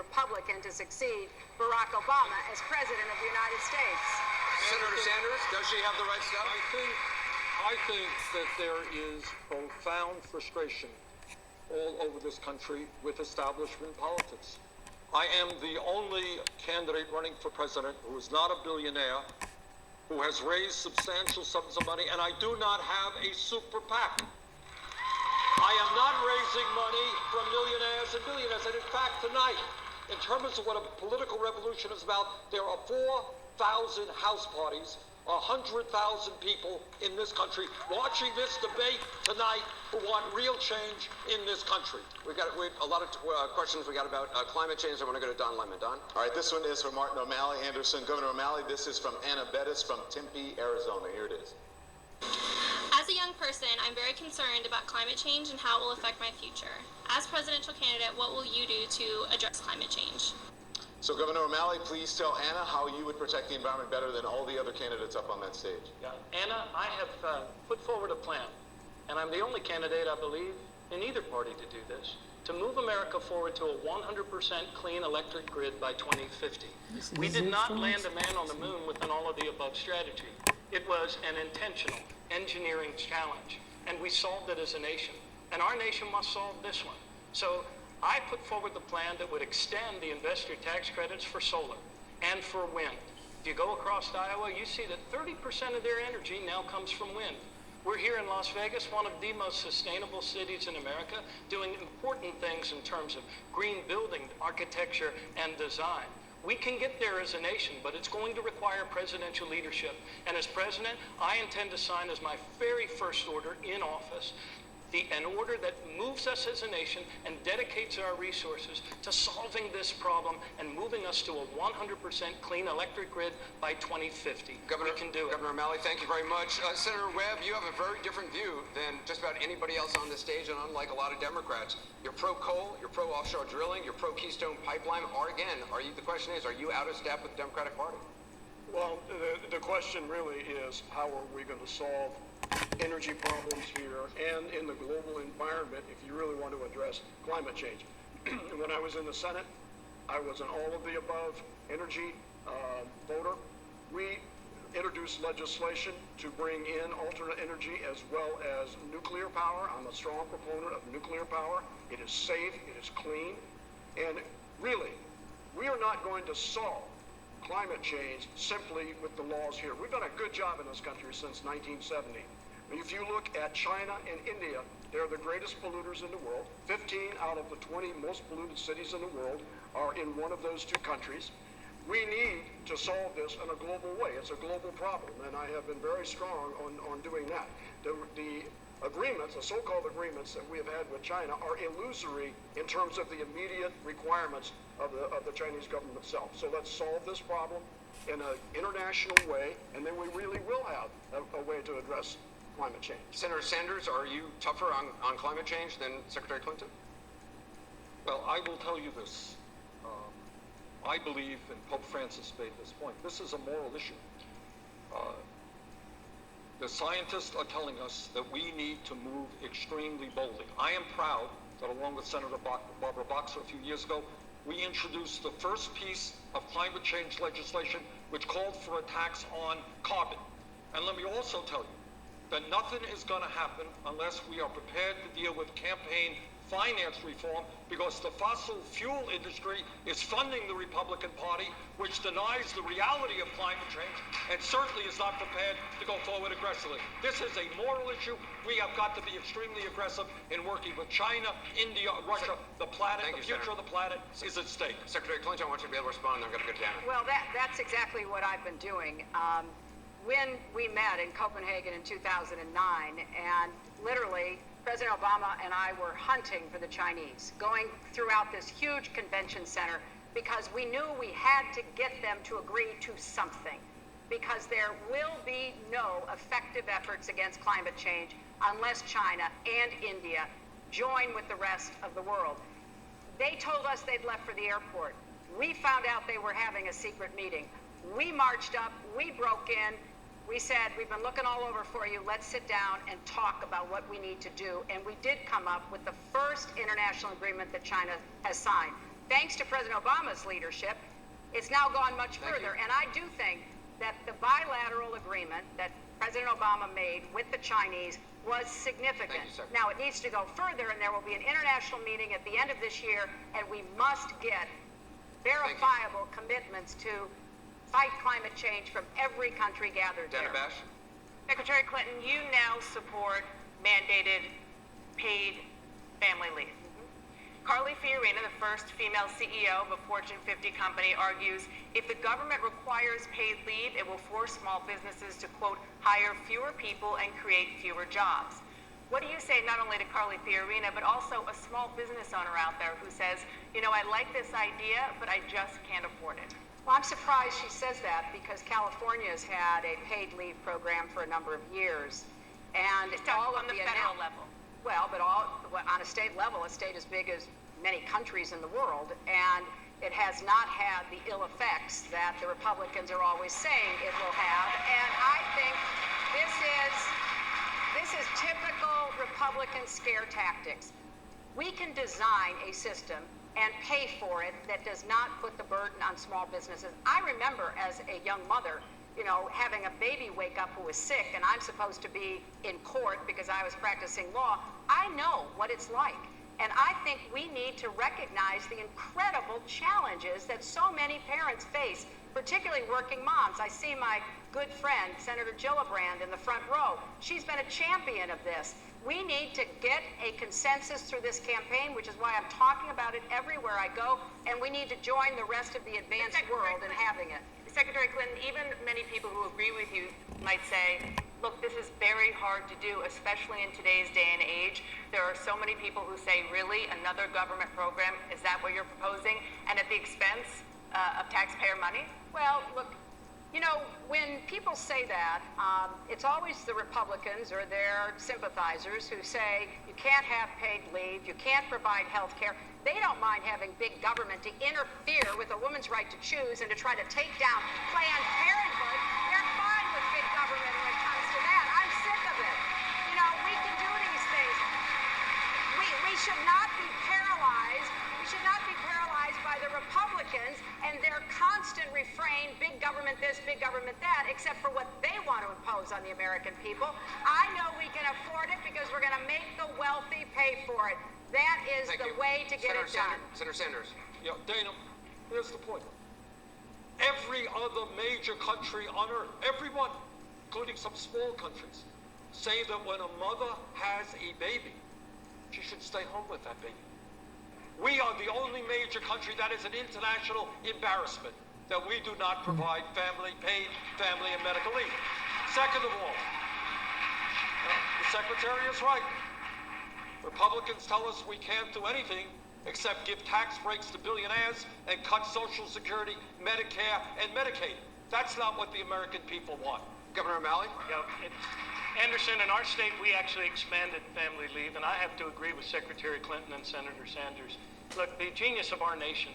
Republican to succeed Barack Obama as President of the United States. Senator Sanders, does she have the right stuff? I think that there is profound frustration all over this country with establishment politics. I am the only candidate running for president who is not a billionaire, who has raised substantial sums of money, and I do not have a super PAC. I am not raising money from millionaires and billionaires. And in fact, tonight, in terms of what a political revolution is about, there are 4,000 house parties, 100,000 people in this country watching this debate tonight who want real change in this country. We've got a lot of questions we got about climate change. I want to go to Don Lemon. Don? All right, this one is from Martin O'Malley Anderson. Governor O'Malley, this is from Anna Bettis from Tempe, Arizona. Here it is. As a young person, I'm very concerned about climate change and how it will affect my future. As presidential candidate, what will you do to address climate change? So, Governor O'Malley, please tell Anna how you would protect the environment better than all the other candidates up on that stage. Yeah. Anna, I have put forward a plan, and I'm the only candidate, I believe, in either party to do this, to move America forward to a 100% clean electric grid by 2050. We did not land a man on the moon with an all-of-the-above strategy. It was an intentional engineering challenge, and we solved it as a nation. And our nation must solve this one. So I put forward the plan that would extend the investor tax credits for solar and for wind. If you go across Iowa, you see that 30% of their energy now comes from wind. We're here in Las Vegas, one of the most sustainable cities in America, doing important things in terms of green building, architecture, and design. We can get there as a nation, but it's going to require presidential leadership. And as president, I intend to sign as my very first order in office an order that moves us as a nation and dedicates our resources to solving this problem and moving us to a 100% clean electric grid by 2050. Governor, we can do it. Governor O'Malley, thank you very much. Senator Webb, you have a very different view than just about anybody else on this stage, and unlike a lot of Democrats, you're pro-coal, you're pro-offshore drilling, you're pro-Keystone Pipeline. The question is, are you out of step with the Democratic Party? Well, the question really is, how are we going to solve energy problems here and in the global environment if you really want to address climate change? When I was in the Senate, I was an all-of-the-above energy voter. We introduced legislation to bring in alternate energy as well as nuclear power. I'm a strong proponent of nuclear power. It is safe, it is clean, and really, we are not going to solve climate change simply with the laws here. We've done a good job in this country since 1970. If you look at China and India, they're the greatest polluters in the world. 15 out of the 20 most polluted cities in the world are in one of those two countries. We need to solve this in a global way. It's a global problem, and I have been very strong on doing that. The agreements, the so-called agreements that we have had with China are illusory in terms of the immediate requirements of the Chinese government itself. So let's solve this problem in an international way, and then we really will have a way to address climate change. Senator Sanders, are you tougher on climate change than Secretary Clinton? Well, I will tell you this. I believe, and Pope Francis made this point, this is a moral issue. The scientists are telling us that we need to move extremely boldly. I am proud that along with Senator Barbara Boxer a few years ago, we introduced the first piece of climate change legislation which called for a tax on carbon. And let me also tell you that nothing is going to happen unless we are prepared to deal with campaign finance reform, because the fossil fuel industry is funding the Republican Party, which denies the reality of climate change and certainly is not prepared to go forward aggressively. This is a moral issue. We have got to be extremely aggressive in working with China, India, Russia, the planet. The future of the planet is at stake. Secretary Clinton, I want you to be able to respond. I'm going to go to Janet. Well, that's exactly what I've been doing. When we met in Copenhagen in 2009, and literally President Obama and I were hunting for the Chinese, going throughout this huge convention center because we knew we had to get them to agree to something, because there will be no effective efforts against climate change unless China and India join with the rest of the world. They told us they'd left for the airport. We found out they were having a secret meeting. We marched up, we broke in, we said, we've been looking all over for you, let's sit down and talk about what we need to do. And we did come up with the first international agreement that China has signed. thanks to President Obama's leadership, it's now gone much further. And I do think that the bilateral agreement that President Obama made with the Chinese was significant. Thank you, sir. Now, it needs to go further, and there will be an international meeting at the end of this year, and we must get verifiable commitments to fight climate change from every country gathered Dana there. Bash? Secretary Clinton, you now support mandated paid family leave. Carly Fiorina, the first female CEO of a Fortune 50 company, argues if the government requires paid leave, it will force small businesses to, quote, hire fewer people and create fewer jobs. What do you say not only to Carly Fiorina, but also a small business owner out there who says, you know, I like this idea, but I just can't afford it? Well, I'm surprised she says that because California's had a paid leave program for a number of years. And all of on the the federal level. Well, but on a state level, a state as big as many countries in the world, and it has not had the ill effects that the Republicans are always saying it will have. And I think this is typical Republican scare tactics. We can design a system and pay for it that does not put the burden on small businesses. I remember as a young mother, you know, having a baby wake up who was sick, and I'm supposed to be in court because I was practicing law. I know what it's like. And I think we need to recognize the incredible challenges that so many parents face, particularly working moms. I see my good friend, Senator Gillibrand, in the front row. She's been a champion of this. We need to get a consensus through this campaign, which is why I'm talking about it everywhere I go, and we need to join the rest of the advanced world in having it. Secretary Clinton, even many people who agree with you might say, look, this is very hard to do, especially in today's day and age. There are so many people who say, really, another government program? Is that what you're proposing? And at the expense of taxpayer money? Well, look, you know, when people say that, it's always the Republicans or their sympathizers who say you can't have paid leave, you can't provide health care. They don't mind having big government to interfere with a woman's right to choose and to try to take down Planned Parenthood. They're fine with big government when it comes to that. I'm sick of it. You know, we can do these things. We should not be paralyzed. We should not be paralyzed by the Republicans and their constant refrain, big government this, big government that, except for what they want to impose on the American people. I know we can afford it because we're going to make the wealthy pay for it. That is the way to get it done. Senator Sanders. Yeah, Dana, here's the point. Every other major country on earth, everyone, including some small countries, say that when a mother has a baby, she should stay home with that baby. We are the only major country that is an international embarrassment that we do not provide paid family and medical leave. Second of all, the Secretary is right. Republicans tell us we can't do anything except give tax breaks to billionaires and cut Social Security, Medicare, and Medicaid. That's not what the American people want. Governor O'Malley? Yeah, Anderson, in our state, we actually expanded family leave, and I have to agree with Secretary Clinton and Senator Sanders. Look, the genius of our nation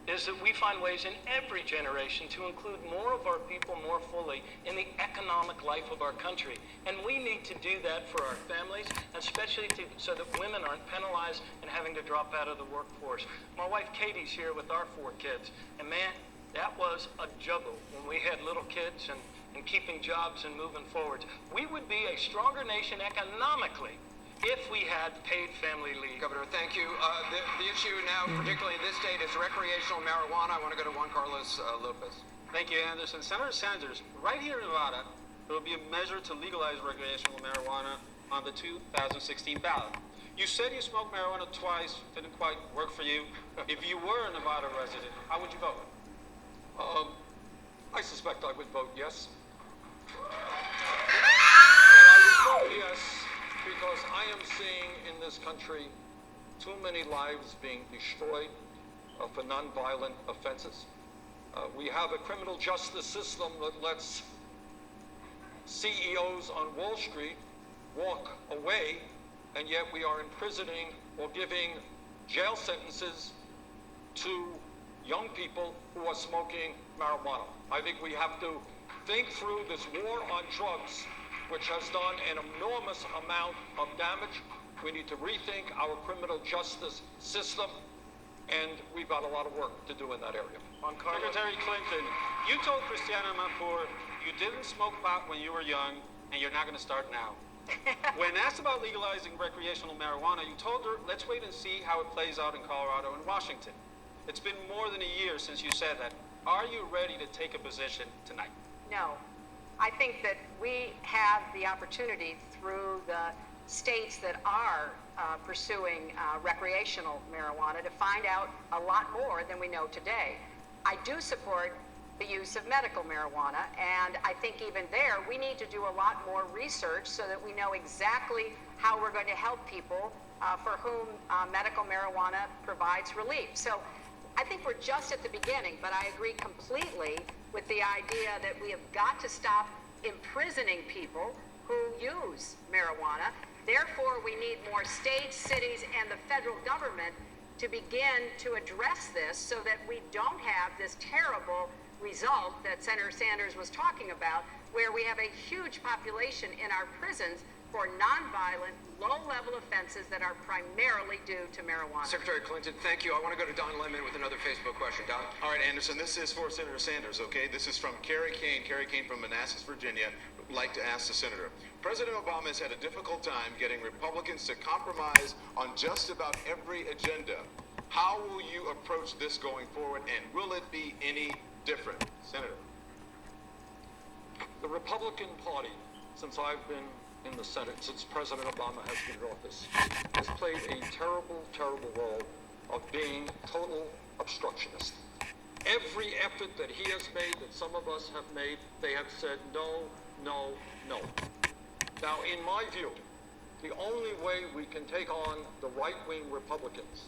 is that we find ways in every generation to include more of our people more fully in the economic life of our country. And we need to do that for our families, especially so that women aren't penalized and having to drop out of the workforce. My wife Katie's here with our 4 kids, and man, that was a juggle when we had little kids and keeping jobs and moving forward. We would be a stronger nation economically if we had paid family leave. Governor, thank you. The issue now, particularly in this state, is recreational marijuana. I want to go to Juan Carlos Lopez. Thank you, Anderson. Senator Sanders, right here in Nevada, there will be a measure to legalize recreational marijuana on the 2016 ballot. You said you smoked marijuana twice, didn't quite work for you. If you were a Nevada resident, how would you vote? I suspect I would vote yes. And I would vote yes because I am seeing in this country too many lives being destroyed for nonviolent offenses. We have a criminal justice system that lets CEOs on Wall Street walk away, and yet we are imprisoning or giving jail sentences to young people who are smoking marijuana. I think we have to think through this war on drugs, which has done an enormous amount of damage. We need to rethink our criminal justice system. and we've got a lot of work to do in that area. Secretary Clinton, you told Christiana Amanpour you didn't smoke pot when you were young, and you're not going to start now. When asked about legalizing recreational marijuana, you told her, let's wait and see how it plays out in Colorado and Washington. It's been more than a year since you said that. Are you ready to take a position tonight? No. I think that we have the opportunity through the states that are pursuing recreational marijuana to find out a lot more than we know today. I do support the use of medical marijuana, and I think even there we need to do a lot more research so that we know exactly how we're going to help people for whom medical marijuana provides relief. So I think we're just at the beginning, but I agree completely with the idea that we have got to stop imprisoning people who use marijuana. Therefore, we need more states, cities, and the federal government to begin to address this so that we don't have this terrible result that Senator Sanders was talking about, where we have a huge population in our prisons for nonviolent, low-level offenses that are primarily due to marijuana. Secretary Clinton, thank you. I want to go to Don Lemon with another Facebook question. Don? All right, Anderson, this is for Senator Sanders, okay? This is from Carrie Kane from Manassas, Virginia. Would like to ask the senator. President Obama has had a difficult time getting Republicans to compromise on just about every agenda. How will you approach this going forward, and will it be any different? Senator. The Republican Party, since I've been in the Senate, since President Obama has been in office, has played a terrible, terrible role of being total obstructionist. Every effort that he has made, that some of us have made, they have said no, no, no. Now, in my view, the only way we can take on the right-wing Republicans,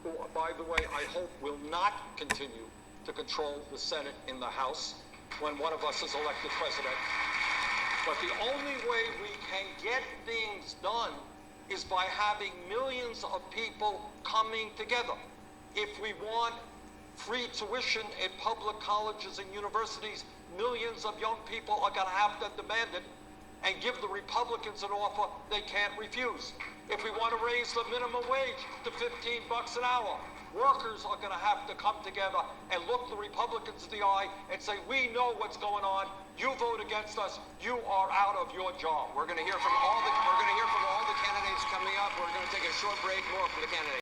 who, by the way, I hope will not continue to control the Senate in the House when one of us is elected president. But the only way we can get things done is by having millions of people coming together. If we want free tuition at public colleges and universities, millions of young people are going to have to demand it and give the Republicans an offer they can't refuse. If we want to raise the minimum wage to $15 an hour, workers are going to have to come together and look the Republicans in the eye and say, we know what's going on. You vote against us, you are out of your job. We're going to hear from all the candidates coming up. We're going to take a short break. More from the candidates.